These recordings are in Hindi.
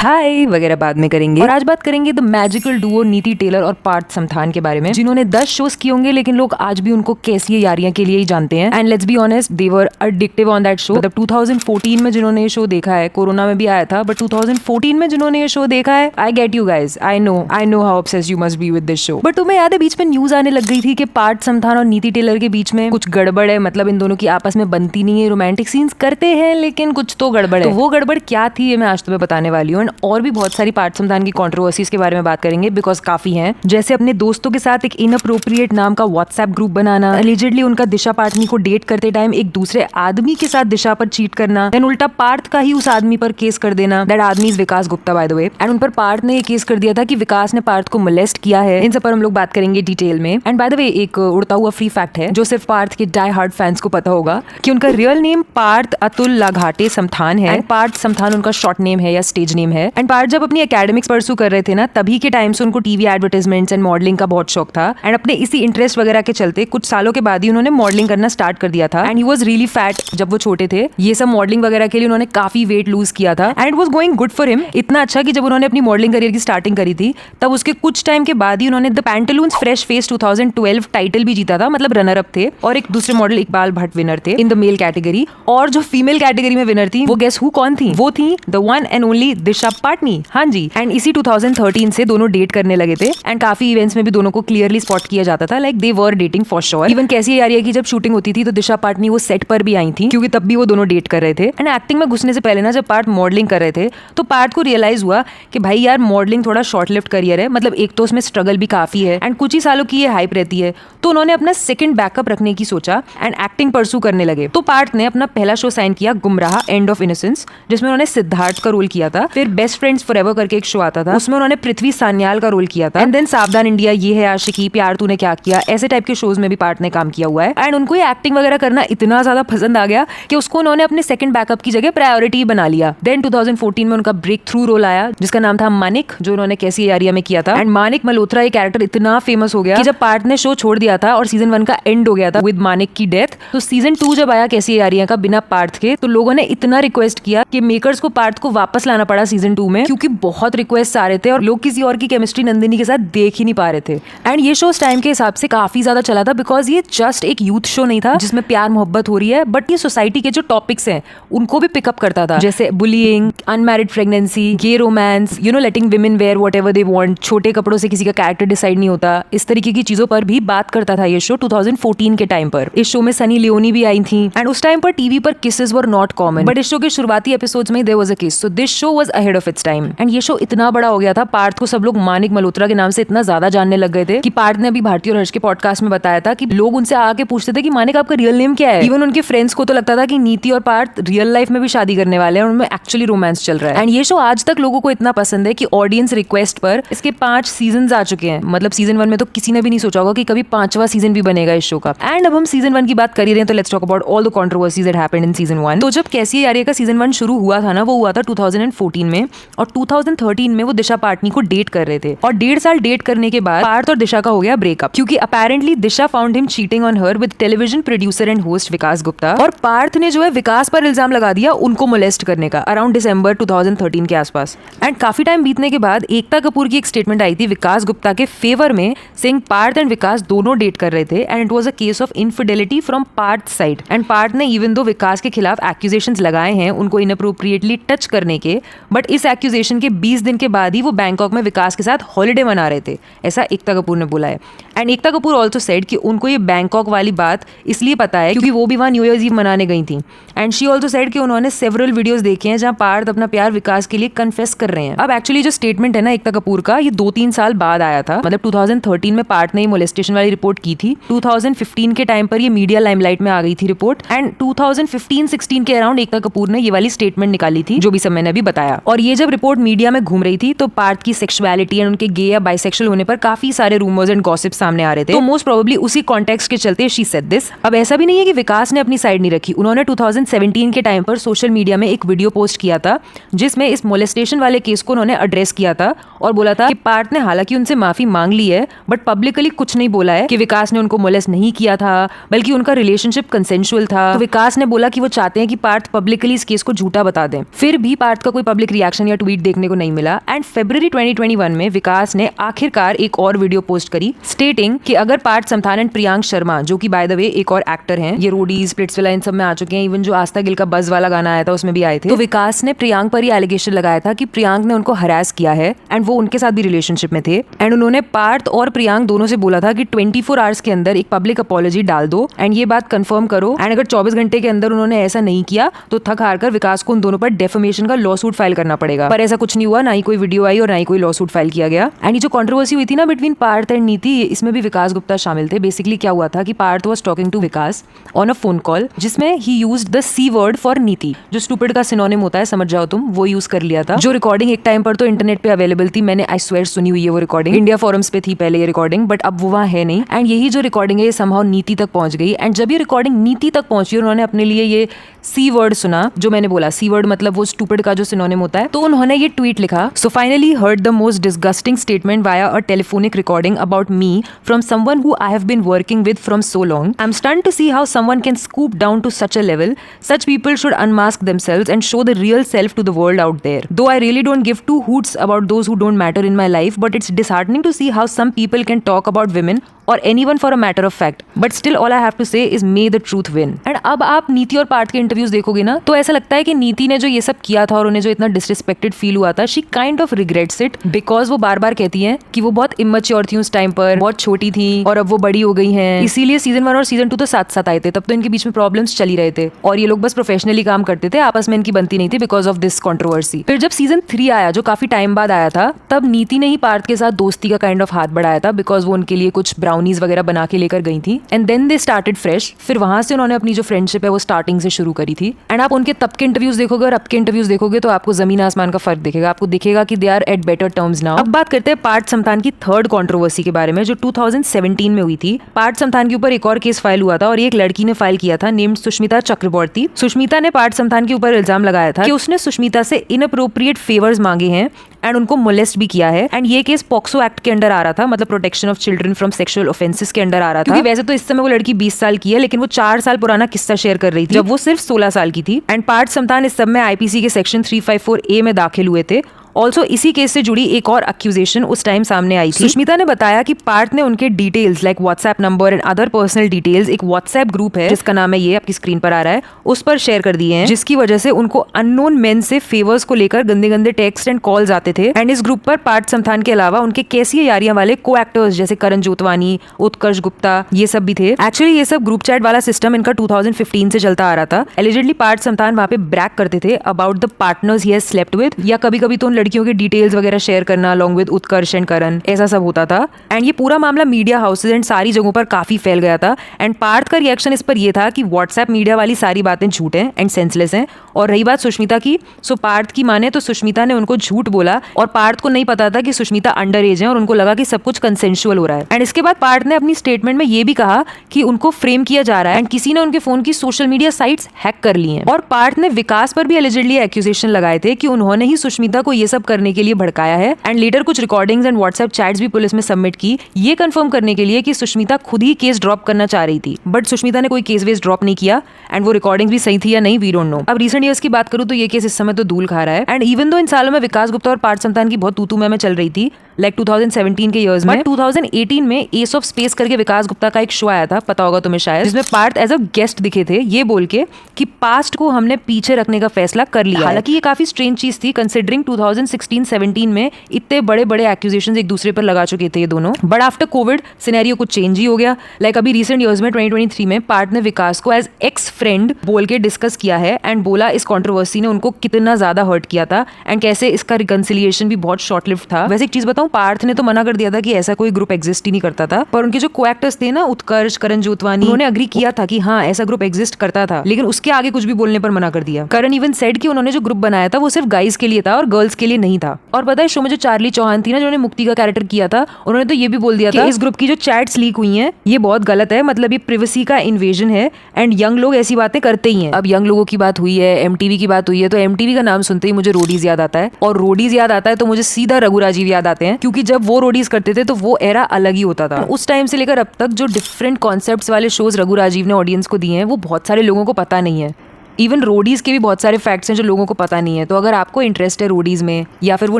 हाय वगैरह बाद में करेंगे। और आज बात करेंगे द मैजिकल डुओ नीति टेलर और पार्थ समथान के बारे में, जिन्होंने 10 शोज किए होंगे लेकिन लोग आज भी उनको कैसी यारियां के लिए ही जानते हैं। And let's be honest, they were addictive on that show. मतलब 2014 में जिन्होंने ये शो देखा है, कोरोना में भी आया था, बट 2014 में जिन्होंने ये शो देखा है, I get you guys, I know how obsessed you must be with this show. But तुम्हें याद है बीच में न्यूज आने लग गई थी कि पार्थ समथान और नीति टेलर के बीच में कुछ गड़बड़ है, मतलब इन दोनों की आपस में बनती नहीं है, रोमांटिक सीन्स करते हैं लेकिन कुछ तो गड़बड़ है। तो वो गड़बड़ क्या थी ये मैं आज तुम्हें बताने वाली हूँ। और भी बहुत सारी पार्थ समथान की कंट्रोवर्सीज के बारे में बात करेंगे बिकॉज काफी हैं, जैसे अपने दोस्तों के साथ एक इनअप्रोप्रिएट नाम का व्हाट्सएप ग्रुप बनाना, एलिजिडली उनका दिशा पाटनी को डेट करते टाइम एक दूसरे आदमी के साथ दिशा पर चीट करना, देन उल्टा पार्थ का ही उस आदमी पर केस कर देना। दैट आदमी is Vikas Gupta by the way. And उन पर पार्थ ने ये केस कर दिया था कि विकास ने पार्थ को मोलेस्ट किया है। इन सब पर हम लोग बात करेंगे डिटेल में। एंड बाय द वे एक उड़ता हुआ फ्री फैक्ट है जो सिर्फ पार्थ के डाई हार्ड फैंस को पता होगा कि उनका रियल नेम पार्थ अतुल लाघाटे समथान है। एंड पार्थ समथान उनका शॉर्ट नेम है या स्टेज नेम है। एंड पार्थ जब अपनी एकेडमिक्स परसू कर रहे थे ना, तभी के टाइम से उनको टीवी एडवर्टाइजमेंट्स एंड मॉडलिंग का बहुत शौक था। एंड अपने इसी इंटरेस्ट वगैरह के चलते कुछ सालों के बाद ही उन्होंने मॉडलिंग करना स्टार्ट कर दिया था। And he was really fat जब वो छोटे थे। ये सब मॉडलिंग वगैरह के लिए उन्होंने काफी वेट लूज किया था and it was going good for him. इतना अच्छा कि जब उन्होंने अपनी मॉडलिंग करियर की स्टार्टिंग करी थी, तब उसके कुछ टाइम के बाद ही उन्होंने the Pantaloons fresh face 2012 title भी जीता था, मतलब रनर अप थे। और एक दूसरे मॉडल इकबाल भट्ट विनर थे इन द मेल कैटेगरी। और जो फीमेल कैटेगरी में विनर थी वो गेस हु कौन थी? वो थी द वन एंड ओनली दिशा पाटनी। हाँ जी। एंड इसी 2013 से दोनों डेट करने लगे थे। एंड काफी इवेंट्स में भी दोनों को क्लियरली स्पॉट किया जाता था, like they were dating for sure. Even कैसी यारिया की जब शूटिंग होती थी तो दिशा पाटनी वो सेट पर भी आई थी, क्योंकि तब भी वो दोनों डेट कर रहे थे। एंड एक्टिंग में घुसने से पहले ना, जब पार्थ मॉडलिंग कर रहे थे तो पार्थ को रियलाइज हुआ कि भाई यार मॉडलिंग थोड़ा शॉर्ट लिव्ड करियर है, मतलब एक तो उसमें स्ट्रगल भी काफी है एंड कुछ ही सालों की ये हाइप रहती है। तो उन्होंने अपना सेकंड बैकअप रखने की सोचा एंड एक्टिंग परसू करने लगे। तो पार्थ ने अपना पहला शो साइन किया गुमराह एंड ऑफ इनोसेंस, जिसमें उन्होंने सिद्धार्थ का रोल किया था। फिर बेस्ट फ्रेंड्स फॉरएवर करके एक शो आता था, उसमें उन्होंने पृथ्वी सान्याल का रोल किया था। एंड देन सावधान इंडिया, ये है आशिकी, प्यार तूने क्या किया, ऐसे टाइप के शोज में भी पार्थ ने काम किया हुआ है। एंड उनको ये एक्टिंग वगैरह करना इतना ज्यादा पसंद आ गया कि उसको उन्होंने अपने सेकंड बैकअप की जगह प्रायोरिटी बना लिया। देन 2014 में उनका ब्रेक थ्रू रोल आया जिसका नाम था मानिक, जो उन्होंने कैसी यारिया में किया था। एंड मानिक मल्होत्रा ये कैरेक्टर इतना फेमस हो गया कि जब पार्थ ने शो छोड़ दिया था और सीजन 1 का एंड हो गया था विद मानिक की डेथ, तो सीजन 2 जब आया कैसी यारिया का बिना पार्थ के, तो लोगों ने इतना रिक्वेस्ट किया कि मेकर्स को पार्थ को वापस लाना पड़ा सीजन 2 में, क्योंकि बहुत रिक्वेस्ट आ रहे थे और लोग किसी और की केमिस्ट्री नंदिनी के साथ देख ही नहीं पा रहे थे। एंड ये शो उस टाइम के हिसाब से काफी ज्यादा चला था बिकॉज ये जस्ट एक यूथ शो नहीं था जिसमें प्यार मोहब्बत हो रही है, बट ये सोसाइटी के जो टॉपिक्स हैं उनको भी पिकअप करता था, जैसे bullying, unmarried pregnancy, gay romance, you know letting women wear whatever they want, छोटे कपड़ों से किसी का कैरेक्टर डिसाइड नहीं होता, इस तरीके की चीजों पर भी बात करता था ये शो 2014 के टाइम पर। इस शो में सनी लियोनी भी आई थी एंड उस टाइम पर टीवी पर kisses were not common, but इस शो के शुरुआती एपिसोड्स में देयर वाज अ किस, so this show was ahead of its time. And ये शो इतना बड़ा हो गया था, पार्थ को सब लोग मानिक मल्होत्रा के नाम से इतना ज्यादा जानने लग गए थे कि पार्थ ने अभी भारती और हर्ष के पॉडकास्ट में बताया था कि लोग उनसे आके पूछते थे कि मानिक आपका रियल नेम क्या है। इवन उनके फ्रेंड्स को तो लगता था कि नीति और पार्थ रियल लाइफ में भी शादी करने वाले हैं और उनमें एक्चुअली रोमांस चल रहा है। एंड ये शो आज तक लोगों को इतना पसंद है कि ऑडियंस रिक्वेस्ट पर इसके 5 सीजन आ चुके हैं। मतलब सीजन 1 में तो किसी ने भी नहीं सोचा होगा कि कभी 5वां सीजन भी बनेगा इस शो का। एंड अब हम सीजन 1 की बात कर ही रहे हैं तो let's talk about all the controversies that happened in season 1। तो जब कैसी यारिया का सीजन 1 शुरू हुआ था ना, वो हुआ था 2014 में, और 2013 में वो दिशा पाटनी को डेट कर रहे थे। और 1.5 साल डेट करने के बाद पार्थ और दिशा का हो गया ब्रेकअप, क्योंकि apparently Disha found him cheating on her with television producer and host Vikas Gupta. और पार्थ ने जो है विकास पर इल्जाम लगा दिया उनको मोलेस्ट करने का अराउंड दिसंबर 2013 के आसपास। एंड काफी टाइम बीतने के बाद एकता कपूर की एक स्टेटमेंट आई थी विकास गुप्ता के फेवर में, सेइंग पार्थ एंड विकास दोनों डेट कर रहे थे and it was a case of infidelity from Parth side. And Parth ने इवन दो विकास के खिलाफ एक्यूजेशंस लगाए हैं उनको इनअप्रोप्रिएटली टच करने के, बट इस एक्यूजेशन के 20 दिन के बाद ही वो बैंकॉक में विकास के साथ हॉलिडे मना रहे थे, ऐसा एकता कपूर ने बोला है। And Ekta Kapoor also said कि उनको ये बैंकॉक वाली बात इसलिए पता है क्योंकि वो भी वहाँ न्यू ईयर्स ईव मनाने गई थी। एंड शी ऑल्सो सेड कि उन्होंने सेवरल वीडियोस देखे हैं जहाँ पार्थ अपना प्यार विकास के लिए कन्फेस कर रहे हैं। अब एक्चुअली जो स्टेटमेंट है ना एकता कपूर का, ये 2-3 साल बाद आया था। मतलब 2013 में पार्थ ने मोलेस्टेशन वाली रिपोर्ट की थी, 2015 के टाइम पर ये मीडिया लाइमलाइट में आ गई थी रिपोर्ट, एंड 2015-16 के अराउंड एकता कपूर ने ये वाली स्टेटमेंट निकाली थी जो भी सब मैंने अभी बताया। और ये जब रिपोर्ट मीडिया में घूम रही थी तो पार्थ की सेक्सुअलिटी एंड उनके गे या बाइसेक्सुअल होने पर काफी सारे रूमर्स एंड गॉसिप सामने आ रहे थे। तो मोस्ट प्रोबेबली उसी कॉन्टेक्स्ट के चलते शी सेड दिस। अब ऐसा भी नहीं है कि विकास ने अपनी साइड नहीं रखी, उन्होंने 2017 के टाइम पर सोशल मीडिया में एक वीडियो पोस्ट किया था जिसमें इस मोलेस्टेशन वाले केस को उन्होंने एड्रेस किया था और बोला था कि पार्थ ने हालांकि उनसे माफी मांग ली है बट पब्लिकली कुछ नहीं बोला है कि विकास ने उनको मोलेस्ट नहीं किया था, बल्कि उनका रिलेशनशिप कंसेंशुअल था। तो विकास ने बोला कि वो चाहते हैं कि पार्थ पब्लिकली इस केस को झूठा बता दें। फिर भी पार्थ का कोई पब्लिक रिएक्शन रिएक्शन या ट्वीट देखने को नहीं मिला। एंड फरवरी 2021 में विकास ने आखिरकार एक और वीडियो पोस्ट करी स्टेटिंग कि अगर पार्थ समथान एंड प्रियांक शर्मा, जो कि बाय द वे एक और एक्टर हैं, ये रोडीज स्प्लिट्सविला इन सब में आ चुके हैं, इवन जो आस्था गिल का बज वाला गाना आया था उसमें भी आए थे, तो विकास ने प्रियांक पर ये एलिगेशन लगाया था कि प्रियांक ने उनको हरास किया है एंड वो उनके साथ भी रिलेशनशिप में थे। एंड उन्होंने पार्थ और प्रियांक दोनों से बोला था कि 24 आवर्स के अंदर एक पब्लिक अपॉलॉजी डाल दो एंड ये बात कंफर्म करो। एंड अगर 24 घंटे के अंदर उन्होंने ऐसा नहीं किया तो थक हार कर विकास को उन दोनों पर डेफेमेशन का लॉ सूट फाइल करना पड़ेगा। पर ऐसा कुछ नहीं हुआ, ना ही कोई वीडियो आई और ना ही कोई लॉ सूट फाइल किया गया। एंड ये जो कंट्रोवर्सी हुई थी ना बिटवीन पार्थ एंड नीति, इसमें भी विकास गुप्ता शामिल थे। बेसिकली क्या हुआ था कि Parth was talking to Vikas on a phone call जिसमें he used the C word for Niti, जो स्टूपिड का सिनोनिम होता है, समझ जाओ तुम, वो यूज कर लिया था। जो रिकॉर्डिंग एक टाइम पर तो इंटरनेट पे अवेलेबल थी, मैंने आई स्वेयर सुनी हुई है वो रिकॉर्डिंग, इंडिया फोरम्स पे थी पहले ये रिकॉर्डिंग, बट अब वो वहाँ है नहीं। एंड यही जो रिकॉर्डिंग है ये समहाउ नीति तक पहुंच गई। एंड जब ये रिकॉर्डिंग नीति तक पहुंची और उन्होंने अपने लिए ये सी वर्ड सुना, जो मैंने बोला सी वर्ड मतलब वो स्टूपिड का जो सिनोनिम होता है, तो उन्होंने ये ट्वीट लिखा, so finally heard the most disgusting statement via a telephonic recording about me from someone who I have been working with from so long. I am stunned to see how someone can scoop down to such a level. Such people should unmask themselves and show the real self to the world out there. Though I really don't give two hoots about those who don't matter in my life, but it's disheartening to see how some people can talk about women or anyone for a matter of fact. But still all I have to say is may the truth win. And अब आप नीति और पार्थ के इंटरव्यूज देखोगे ना, तो ऐसा लगता है कि नीति ने जो ये सब किया था और उन्हें जो इतना डिसरिस्पेक्टेड फील हुआ था, she kind of regrets it, because वो बार बार कहती हैं कि वो बहुत इमेच्योर थी उस टाइम पर, बहुत छोटी थी और अब वो बड़ी हो गई हैं, इसीलिए सीजन 1 और सीजन 2 तो साथ साथ आए थे, तब तो इनके बीच में प्रॉब्लम्स चल ही रहे थे और ये लोग बस प्रोफेशनली काम करते थे, आपस में इनकी बनती नहीं थी बिकॉज ऑफ दिस कंट्रोवर्सी। फिर जब सीजन 3 आया, जो काफी टाइम बाद आया था, तब नीति ने ही पार्थ के साथ दोस्ती का काइंड ऑफ हाथ बढ़ाया था, बिकॉज वो उनके लिए कुछ ब्राउनीज वगैरह बना के लेकर गई थी। And then they started fresh. फिर वहां से उन्होंने अपनी जो फ्रेंडशिप है वो स्टार्टिंग से शुरू करी थी। एंड आप उनके तब के इंटरव्यूज देखोगे और अब के इंटरव्यूज देखोगे तो आपको जमीन आसमान का फर्क दिखेगा। आपको दिखेगा कि they are at better terms now. अब बात करते हैं पार्थ समथान की थर्ड कंट्रोवर्सी के बारे में, जो 2017 में हुई थी। पार्थ समथान के ऊपर एक और केस फाइल हुआ था और एक लड़की ने फाइल किया था नेम्ड सुष्मिता चक्रवर्ती। सुष्मिता ने पार्थ समथान के ऊपर इल्जाम लगाया था कि उसने सुष्मिता से इनअप्रोप्रिएट फेवर्स मांगे हैं एंड उनको मोलेस्ट भी किया है। एंड ये केस पॉक्सो एक्ट के अंडर आ रहा था, मतलब protection of children from sexual offences के अंडर आ रहा था। क्योंकि वैसे तो इस समय वो लड़की 20 साल की है, लेकिन वो 4 साल पुराना किस्सा शेयर कर रही थी जब वो सिर्फ 16 साल की थी। एंड पार्थ समथान इस सब में आईपीसी के सेक्शन 354A में दाखिल हुए थे। ऑल्सो इसी केस से जुड़ी एक और अक्यूजेशन उस टाइम सामने आई थी। सुष्मिता ने बताया कि पार्थ ने उनके details like WhatsApp number and other personal details एक व्हाट्सएप ग्रुप है जिसका नाम है ये आपकी स्क्रीन पर आ रहा है, उस पर शेयर कर दिए हैं, जिसकी वजह से उनको अननोन मेन से फेवर्स को लेकर गंदे गंदे टेक्स्ट एंड कॉल्स आते थे। एंड इस ग्रुप पर पार्थ समथान के अलावा उनके कैसी यारियां वाले को एक्टर्स जैसे करण जोतवानी, उत्कर्ष गुप्ता, ये सब भी थे। एक्चुअली ये सब ग्रुप चैट वाला सिस्टम इनका 2015 से चलता आ रहा था। एलिजिडली पार्थ समथान वहाँ पे ब्रैग करते थे about the partners he has slept with, या कभी कभी तो उन लड़कियों की डिटेल्स वगैरह शेयर करना अलॉन्ग विद उत्कर्ष एंड करण, ऐसा सब होता था। एंड ये पूरा मामला मीडिया हाउसेज एंड सारी जगहों पर काफी फैल गया था। एंड पार्थ का रिएक्शन इस पर यह था कि व्हाट्सएप मीडिया वाली सारी बातें झूठ हैं एंड सेंसलेस हैं। और रही बात सुष्मिता की, सो पार्थ की माने तो सुष्मिता ने उनको झूठ बोला और पार्थ को नहीं पता था कि सुष्मिता अंडर एज है और उनको लगा कि सब कुछ कंसेंशुअल हो रहा है। एंड इसके बाद पार्थ ने अपनी स्टेटमेंट में ये भी कहा कि उनको फ्रेम किया जा रहा है एंड किसी ने उनके फोन की सोशल मीडिया साइट्स हैक कर ली हैं। और पार्थ ने विकास पर भी एलिजिडली एक्यूजेशन लगाए थे कि उन्होंने ही सुष्मिता को ये सब करने के लिए भड़काया है। एंड लीडर कुछ रिकॉर्डिंग्स एंड व्हाट्सएप चैट्स भी पुलिस में सबमिट की, ये कंफर्म करने के लिए कि सुष्मिता खुद ही केस ड्रॉप करना चाह रही थी, बट सुष्मिता ने कोई केस वेस ड्रॉप नहीं किया। एंड वो रिकॉर्डिंग्स भी सही थी या नहीं, वी डोंट नो। अब रिसेंट ईयर्स की बात करूं तो ये केस इस समय तो धूल खा रहा है। एंड इवन दो इन सालों में विकास गुप्ता और पार्थ समथान की बहुत तू मैं चल रही थी, लाइक 2017 के ईयर्स में, 2018 में एस ऑफ स्पेस करके विकास गुप्ता का एक शो आया था, पता होगा तुम्हें शायद, जिसमें पार्थ एज अ गेस्ट दिखे थे, ये बोल के कि पास्ट को हमने पीछे रखने का फैसला कर लिया। हालांकि ये काफी स्ट्रेंज चीज थी कंसिडरिंग 2016-17 में इतने बड़े बड़े एक्यूजेशंस एक दूसरे पर लगा चुके थे ये दोनों। बट आफ्टर कोविड सिनेरियो कुछ चेंज ही हो गया। लाइक अभी रिसेंट ईयर्स में 2023 में पार्थ ने विकास को एज एक्स फ्रेंड बोल के डिस्कस किया है एंड बोला इस कंट्रोवर्सी ने उनको कितना ज्यादा हर्ट किया था एंड कैसे इसका रिकंसिलिएशन भी बहुत शॉर्ट लिव्ड था। वैसे एक चीज बताऊं, पार्थ ने तो मना कर दिया था कि ऐसा कोई ग्रुप एग्जिस्ट ही नहीं करता था, पर उनके जो को एक्टर्स थे ना, उत्कर्ष, करण जोतवानी, उन्होंने अग्री किया था कि हाँ ऐसा ग्रुप एग्जिस्ट करता था, लेकिन उसके आगे कुछ भी बोलने पर मना कर दिया। करण इवन सेड कि उन्होंने जो ग्रुप बनाया था वो सिर्फ गाइज के लिए था और गर्ल्स के लिए नहीं था। और पता है शो में जो चार्ली चौहान थी ना, जिन्होंने मुक्ति का कैरेक्टर किया था, उन्होंने तो ये भी बोल दिया था इस ग्रुप की जो चैट्स लीक हुई हैं ये बहुत गलत है, मतलब ये प्रिवेसी का इन्वेजन है एंड यंग लोग ऐसी बातें करते ही हैं। अब यंग लोगों की बात हुई है, एमटीवी की बात हुई है, तो एमटीवी का नाम सुनते ही मुझे रोडीज याद आता है, और रोडीज याद आता है तो मुझे सीधा रघु राजीव याद आते हैं, क्योंकि जब वो रोडीज करते थे तो वो एरा अलग ही होता था। उस टाइम से लेकर अब तक जो डिफरेंट कॉन्सेप्ट्स वाले शोज रघु राजीव ने ऑडियंस को दिए हैं वो बहुत सारे लोगों को पता नहीं है। इवन रोडीज के भी बहुत सारे फैक्ट्स हैं जो लोगों को पता नहीं है। तो अगर आपको इंटरेस्ट है रोडीज में या फिर वो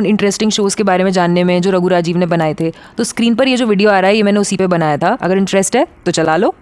इंटरेस्टिंग शोज के बारे में जानने में जो रघु राजीव ने बनाए थे, तो स्क्रीन पर ये जो वीडियो आ रहा है ये मैंने उसी पे बनाया था। अगर इंटरेस्ट है तो चला लो।